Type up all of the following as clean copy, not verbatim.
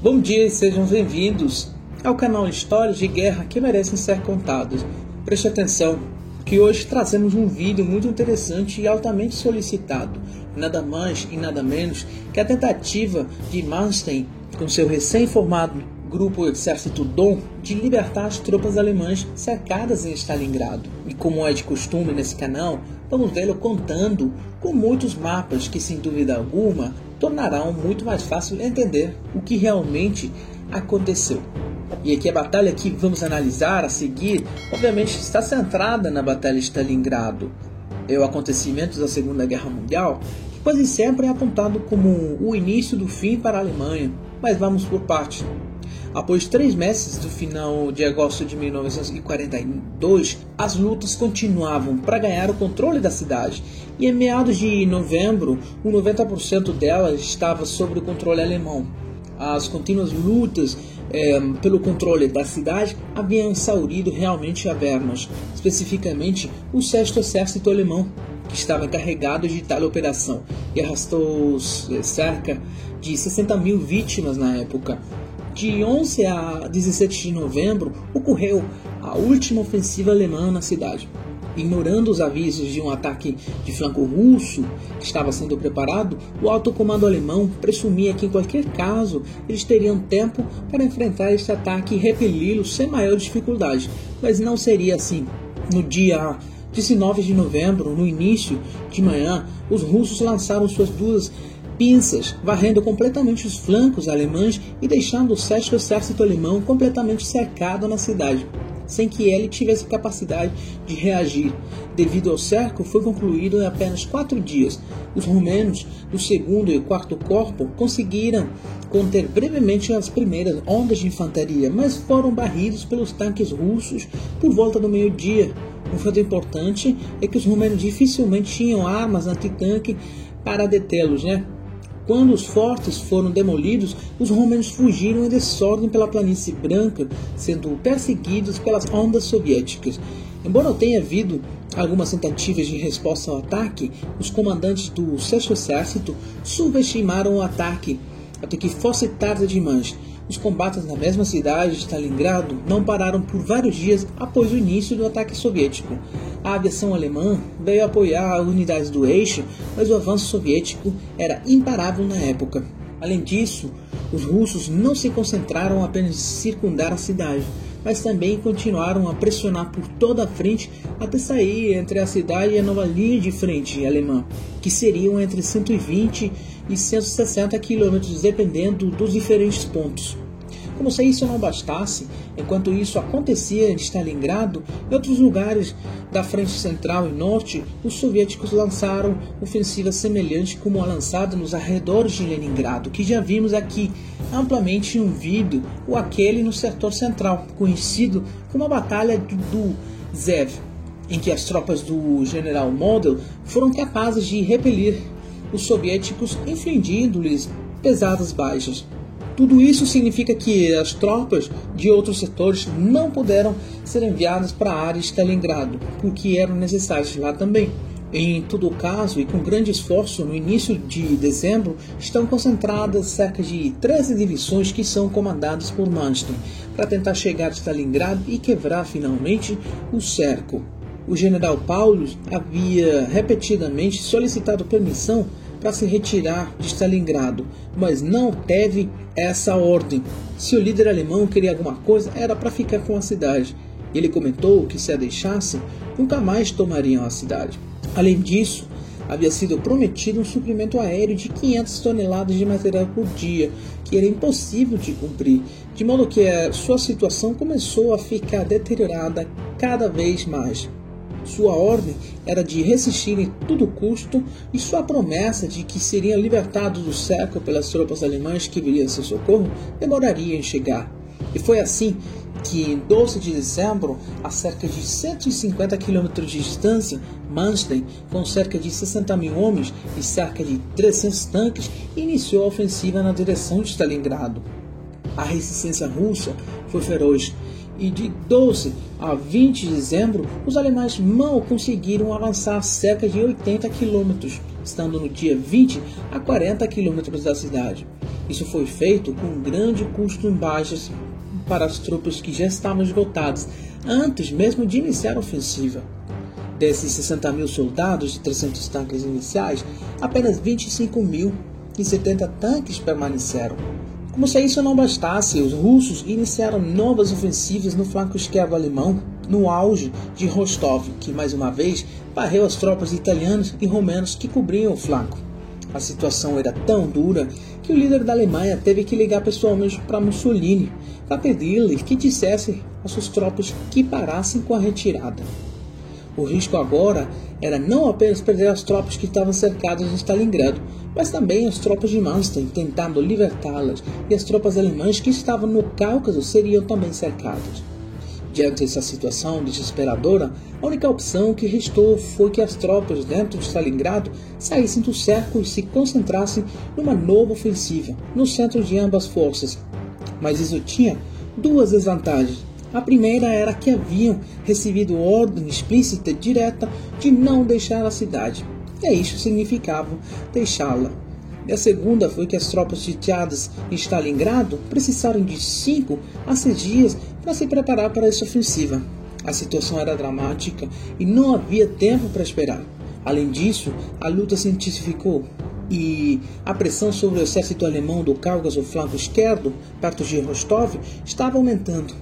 Bom dia e sejam bem-vindos ao canal Histórias de Guerra que merecem ser contadas. Preste atenção que hoje trazemos um vídeo muito interessante e altamente solicitado, nada mais e nada menos que a tentativa de Manstein, com seu recém-formado grupo Exército Dom, de libertar as tropas alemãs cercadas em Stalingrado. E como é de costume nesse canal, vamos vê-lo contando com muitos mapas que, sem dúvida alguma, tornarão muito mais fácil entender o que realmente aconteceu. E aqui a batalha que vamos analisar a seguir, obviamente, está centrada na Batalha de Stalingrado. É o acontecimento da Segunda Guerra Mundial, que quase sempre é apontado como o início do fim para a Alemanha, mas vamos por partes. Após 3 meses do final de agosto de 1942, as lutas continuavam para ganhar o controle da cidade, e em meados de novembro, 90% dela estava sob o controle alemão. As contínuas lutas pelo controle da cidade haviam exaurido realmente a Wehrmacht, especificamente o 6º Exército Alemão, que estava encarregado de tal operação, e arrastou cerca de 60 mil vítimas na época. De 11 a 17 de novembro, ocorreu a última ofensiva alemã na cidade. Ignorando os avisos de um ataque de flanco russo que estava sendo preparado, o alto comando alemão presumia que, em qualquer caso, eles teriam tempo para enfrentar este ataque e repeli-lo sem maior dificuldade. Mas não seria assim. No dia 19 de novembro, no início de manhã, os russos lançaram suas duas pinças, varrendo completamente os flancos alemães e deixando o 6º Exército Alemão completamente cercado na cidade, sem que ele tivesse capacidade de reagir. Devido ao cerco, foi concluído em apenas 4 dias. Os romenos do 2º e 4º Corpo conseguiram conter brevemente as primeiras ondas de infantaria, mas foram barridos pelos tanques russos por volta do meio-dia. Um fato importante é que os romenos dificilmente tinham armas antitanque para detê-los, Quando os fortes foram demolidos, os romanos fugiram em desordem pela Planície Branca, sendo perseguidos pelas ondas soviéticas. Embora tenha havido algumas tentativas de resposta ao ataque, os comandantes do 6º Exército subestimaram o ataque até que fosse tarde demais. Os combates na mesma cidade de Stalingrado não pararam por vários dias após o início do ataque soviético. A aviação alemã veio apoiar as unidades do eixo, mas o avanço soviético era imparável na época. Além disso, os russos não se concentraram apenas em circundar a cidade, mas também continuaram a pressionar por toda a frente até sair entre a cidade e a nova linha de frente alemã, que seriam entre 120 e 160 quilômetros, dependendo dos diferentes pontos. Como se isso não bastasse, enquanto isso acontecia em Stalingrado, em outros lugares da frente central e norte, os soviéticos lançaram ofensivas semelhantes como a lançada nos arredores de Leningrado, que já vimos aqui amplamente em um vídeo, ou aquele no setor central, conhecido como a Batalha do Zev, em que as tropas do general Model foram capazes de repelir os soviéticos, infligindo-lhes pesadas baixas. Tudo isso significa que as tropas de outros setores não puderam ser enviadas para a área de Stalingrado, porque eram necessárias lá também. Em todo caso, e com grande esforço, no início de dezembro, estão concentradas cerca de 13 divisões que são comandadas por Manstein, para tentar chegar a Stalingrado e quebrar finalmente o cerco. O general Paulus havia repetidamente solicitado permissão para se retirar de Stalingrado, mas não teve essa ordem. Se o líder alemão queria alguma coisa, era para ficar com a cidade. Ele comentou que, se a deixassem, nunca mais tomariam a cidade. Além disso, havia sido prometido um suprimento aéreo de 500 toneladas de material por dia, que era impossível de cumprir, de modo que a sua situação começou a ficar deteriorada cada vez mais. Sua ordem era de resistir em todo custo, e sua promessa de que seriam libertados do cerco pelas tropas alemãs que viriam a seu socorro demoraria em chegar. E foi assim que, em 12 de dezembro, a cerca de 150 km de distância, Manstein, com cerca de 60 mil homens e cerca de 300 tanques, iniciou a ofensiva na direção de Stalingrado. A resistência russa foi feroz, e de 12 a 20 de dezembro, os alemães mal conseguiram avançar cerca de 80 km, estando no dia 20 a 40 km da cidade. Isso foi feito com um grande custo em baixas para as tropas que já estavam esgotadas antes mesmo de iniciar a ofensiva. Desses 60 mil soldados e 300 tanques iniciais, apenas 25.070 tanques permaneceram. Como se isso não bastasse, os russos iniciaram novas ofensivas no flanco esquerdo alemão, no auge de Rostov, que mais uma vez varreu as tropas italianas e romanas que cobriam o flanco. A situação era tão dura que o líder da Alemanha teve que ligar pessoalmente para Mussolini para pedir-lhe que dissesse às suas tropas que parassem com a retirada. O risco agora era não apenas perder as tropas que estavam cercadas em Stalingrado, mas também as tropas de Manstein tentando libertá-las, e as tropas alemãs que estavam no Cáucaso seriam também cercadas. Diante dessa situação desesperadora, a única opção que restou foi que as tropas dentro de Stalingrado saíssem do cerco e se concentrassem numa nova ofensiva no centro de ambas forças. Mas isso tinha duas desvantagens. A primeira era que haviam recebido ordem explícita direta de não deixar a cidade, e isso significava deixá-la. E a segunda foi que as tropas sitiadas em Stalingrado precisaram de 5 a 6 dias para se preparar para essa ofensiva. A situação era dramática e não havia tempo para esperar. Além disso, a luta se intensificou e a pressão sobre o exército alemão do Cáucaso, flanco esquerdo, perto de Rostov, estava aumentando.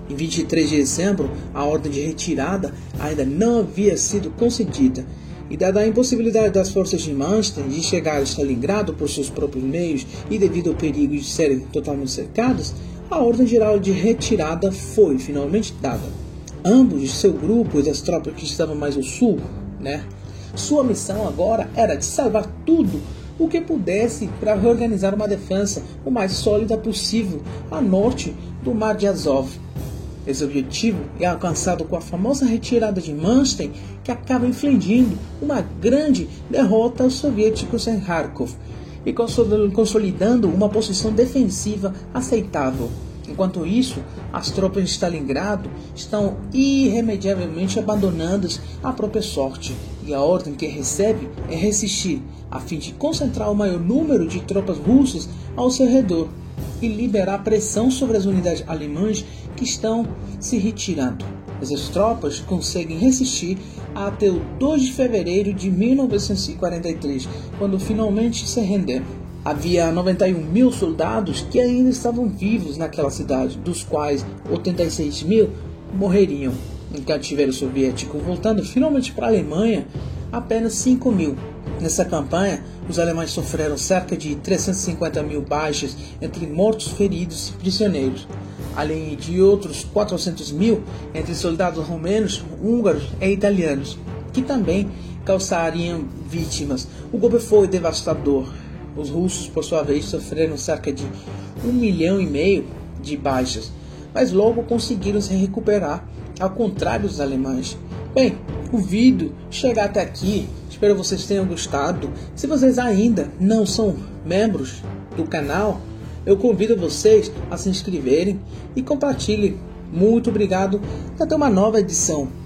Em 23 de dezembro, a ordem de retirada ainda não havia sido concedida, e dada a impossibilidade das forças de Manstein de chegar a Stalingrado por seus próprios meios e devido ao perigo de serem totalmente cercadas, a ordem geral de retirada foi finalmente dada. Ambos de seu grupo e das tropas que estavam mais ao sul, sua missão agora era de salvar tudo o que pudesse para reorganizar uma defesa o mais sólida possível a norte do Mar de Azov. Esse objetivo é alcançado com a famosa retirada de Manstein, que acaba infligindo uma grande derrota aos soviéticos em Kharkov e consolidando uma posição defensiva aceitável. Enquanto isso, as tropas de Stalingrado estão irremediavelmente abandonadas à própria sorte, e a ordem que recebe é resistir, a fim de concentrar o maior número de tropas russas ao seu redor e liberar pressão sobre as unidades alemãs que estão se retirando. Essas tropas conseguem resistir até o 2 de fevereiro de 1943, quando finalmente se renderam. Havia 91 mil soldados que ainda estavam vivos naquela cidade, dos quais 86 mil morreriam em cativeiro soviético. Voltando finalmente para a Alemanha, apenas 5 mil. Nessa campanha, os alemães sofreram cerca de 350 mil baixas entre mortos, feridos e prisioneiros, além de outros 400 mil entre soldados romenos, húngaros e italianos, que também causariam vítimas. O golpe foi devastador. Os russos, por sua vez, sofreram cerca de 1,5 milhão de baixas, mas logo conseguiram se recuperar, ao contrário dos alemães. Bem, o vídeo chega até aqui. Espero que vocês tenham gostado. Se vocês ainda não são membros do canal, eu convido vocês a se inscreverem e compartilhem. Muito obrigado. Até uma nova edição.